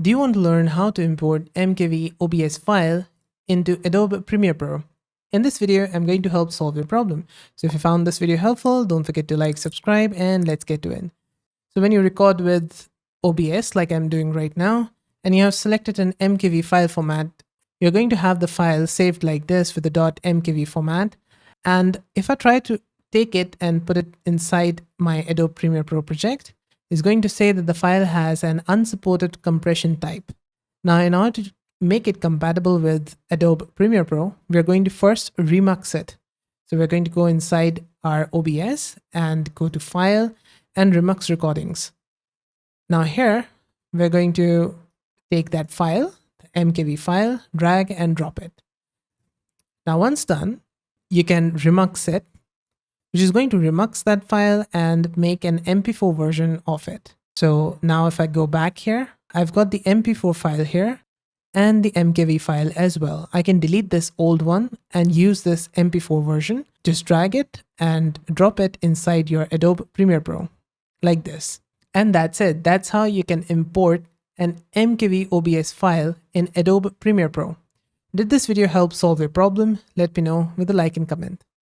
Do you want to learn how to import MKV OBS file into Adobe Premiere Pro? In this video, I'm going to help solve your problem. So if you found this video helpful, don't forget to like, subscribe, and let's get to it. So when you record with OBS, like I'm doing right now, and you have selected an MKV file format, you're going to have the file saved like this with the .mkv format. And if I try to take it and put it inside my Adobe Premiere Pro project, it's going to say that the file has an unsupported compression type. Now, in order to make it compatible with Adobe Premiere Pro, we're going to first remux it. So we're going to go inside our OBS and go to File and Remux Recordings. Now here, we're going to take that file, the MKV file, drag and drop it. Now once done, you can remux it, which is going to remux that file and make an MP4 version of it. So now if I go back here, I've got the MP4 file here and the MKV file as well. I can delete this old one and use this MP4 version. Just drag it and drop it inside your Adobe Premiere Pro like this. And that's it. That's how you can import an MKV OBS file in Adobe Premiere Pro. Did this video help solve your problem? Let me know with a like and comment.